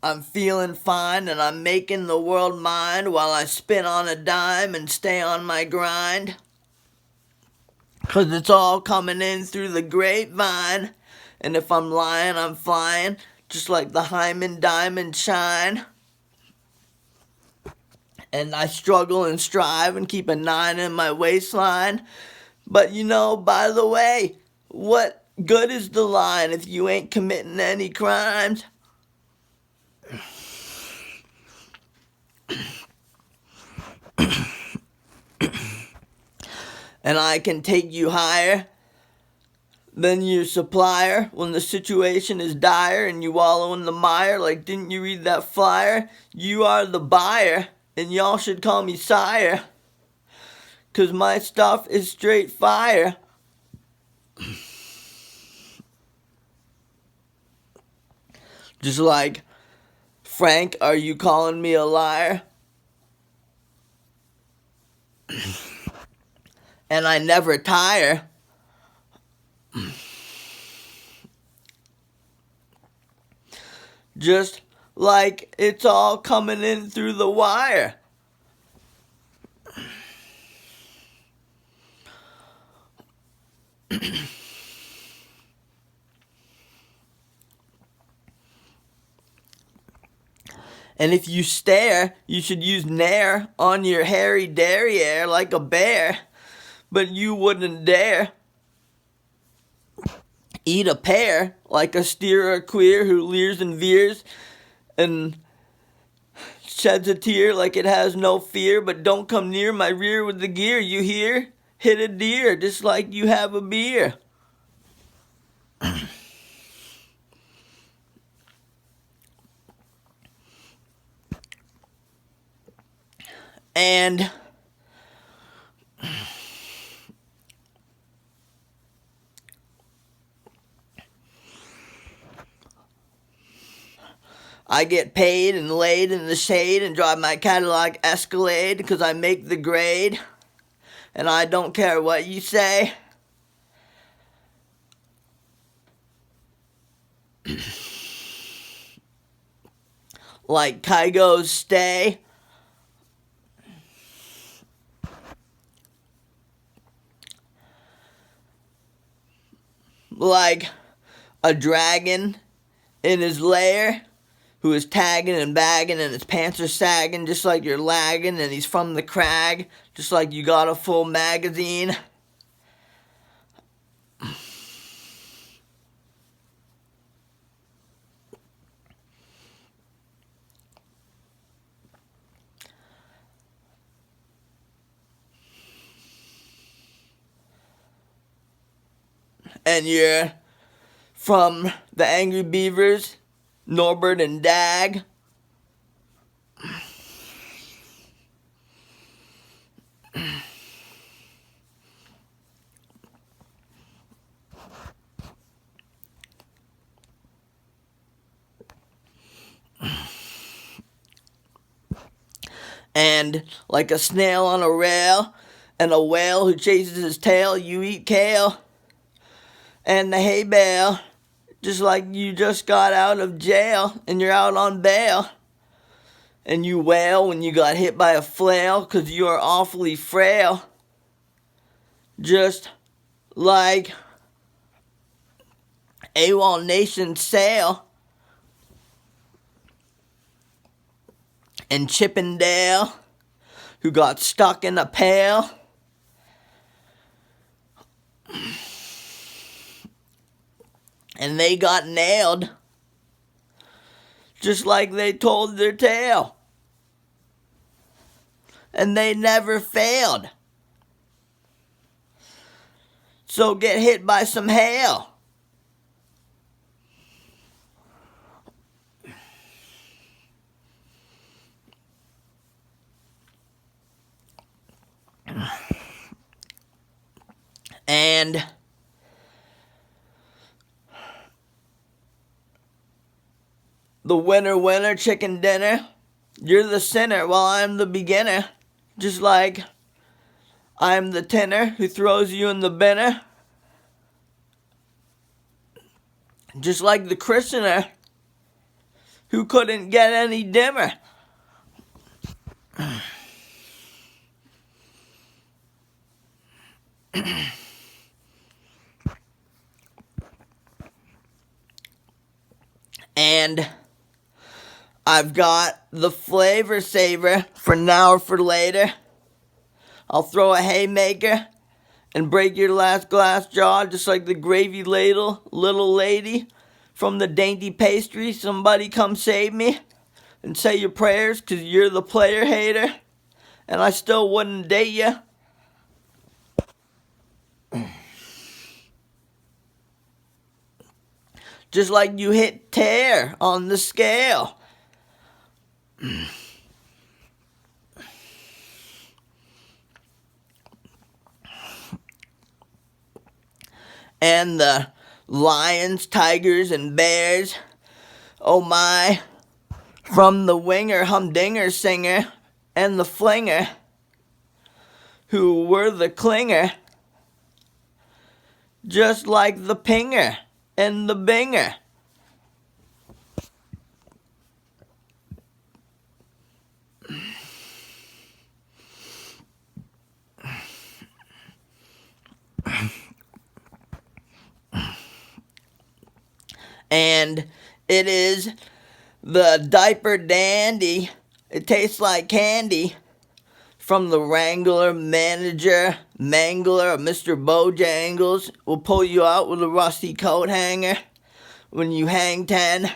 I'm feeling fine and I'm making the world mine while I spin on a dime and stay on my grind. 'Cause it's all coming in through the grapevine. And if I'm lying, I'm flying, just like the Hyman diamond shine. And I struggle and strive and keep a 9 in my waistline. But you know, by the way, what good is the line if you ain't committing any crimes? And I can take you higher than your supplier when the situation is dire and you wallow in the mire. Like, didn't you read that flyer? You are the buyer, and y'all should call me sire, 'cause my stuff is straight fire. Just like, Frank, are you calling me a liar? And I never tire. Just like it's all coming in through the wire. And if you stare, you should use Nair on your hairy derriere like a bear. But you wouldn't dare eat a pear like a steer or a queer who leers and veers and sheds a tear like it has no fear. But don't come near my rear with the gear, you hear? Hit a deer just like you have a beer. And I get paid and laid in the shade and drive my Cadillac Escalade because I make the grade. And I don't care what you say. Like Kygo's stay. Like a dragon in his lair who is tagging and bagging and his pants are sagging just like you're lagging and he's from the crag just like you got a full magazine. And you're from the Angry Beavers, Norbert and Dag. And like a snail on a rail and a whale who chases his tail, you eat kale and the hay bale, just like you just got out of jail and you're out on bail. And you wail when you got hit by a flail 'cause you are awfully frail. Just like AWOL Nation sail. And Chippendale, who got stuck in a pail. And they got nailed, just like they told their tale. And they never failed. So get hit by some hail. And the winner chicken dinner, you're the sinner while I'm the beginner. Just like I'm the tinner who throws you in the binner. Just like the christener who couldn't get any dimmer. And I've got the flavor saver for now or for later. I'll throw a haymaker and break your last glass jaw just like the gravy ladle little lady from the dainty pastry. Somebody come save me and say your prayers, 'cause you're the player hater and I still wouldn't date you. Just like you hit tear on the scale. And the lions, tigers, and bears, oh my, from the winger, humdinger singer, and the flinger, who were the clinger, just like the pinger and the binger. And it is the diaper dandy. It tastes like candy. From the wrangler, manager, mangler, Mr. Bojangles. Will pull you out with a rusty coat hanger when you hang 10.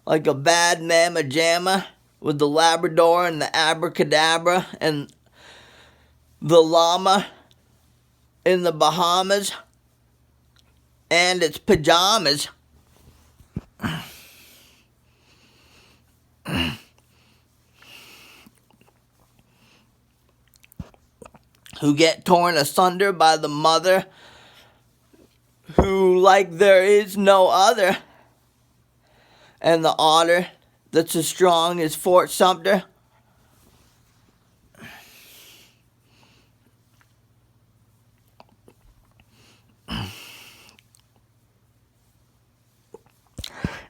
Like a bad mamma jamma with the Labrador and the abracadabra and the llama in the Bahamas and its pajamas. Who get torn asunder by the mother, who like there is no other, and the otter that's as strong as Fort Sumter.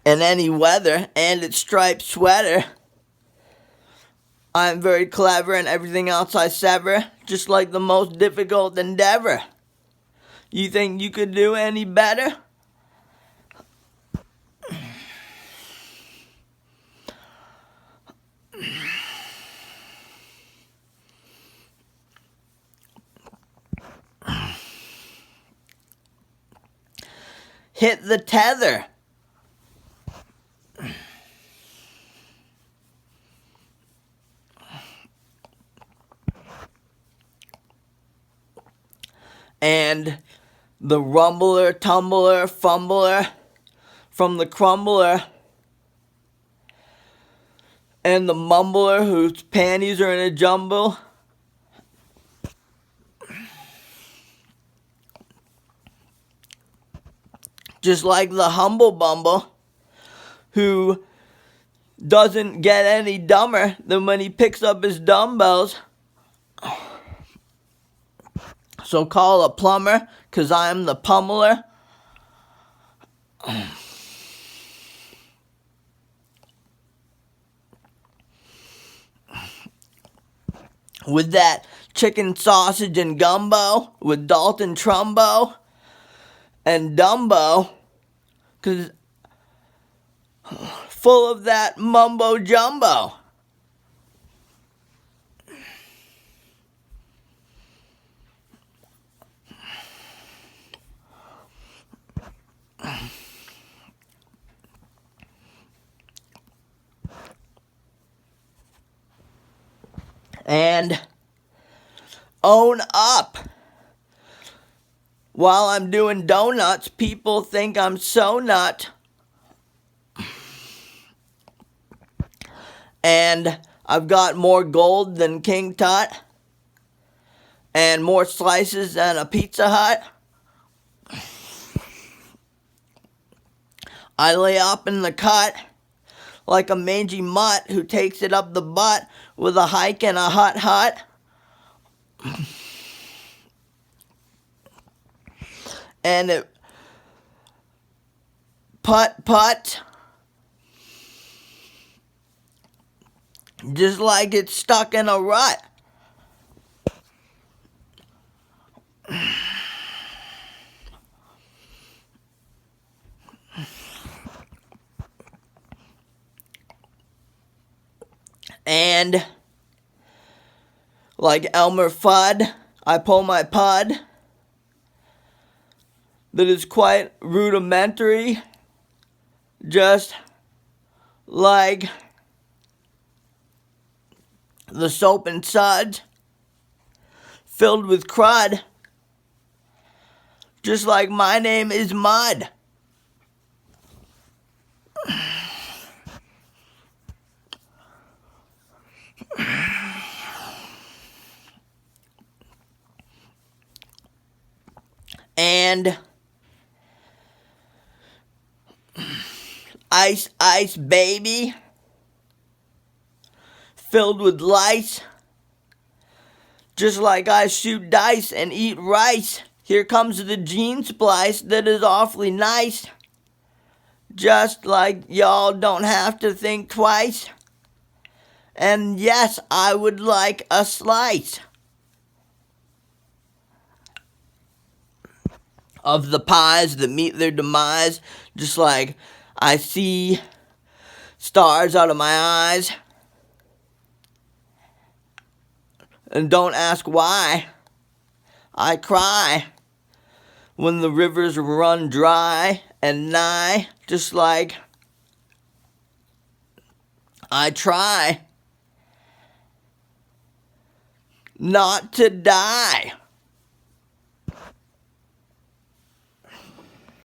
In any weather, and its striped sweater. I'm very clever and everything else I sever, just like the most difficult endeavor. You think you could do any better? Hit the tether. And the rumbler, tumbler, fumbler from the crumbler, and the mumbler whose panties are in a jumble. Just like the humble bumble who doesn't get any dumber than when he picks up his dumbbells. So call a plumber, 'cause I'm the pummeler. With that chicken sausage and gumbo, with Dalton Trumbo and Dumbo, 'cause full of that mumbo jumbo. And own up. While I'm doing donuts, people think I'm so nut. And I've got more gold than King Tut. And more slices than a Pizza Hut. I lay up in the cut like a mangy mutt who takes it up the butt with a hike and a hut. And it putt. just like it's stuck in a rut. And like Elmer Fudd, I pull my pud that is quite rudimentary, just like the soap and suds, filled with crud, just like my name is Mud. And Ice Ice Baby, filled with lice, just like I shoot dice and eat rice. Here comes the gene splice that is awfully nice, just like y'all don't have to think twice. And yes, I would like a slice of the pies that meet their demise, just like I see stars out of my eyes. And don't ask why I cry when the rivers run dry and nigh, just like I try not to die.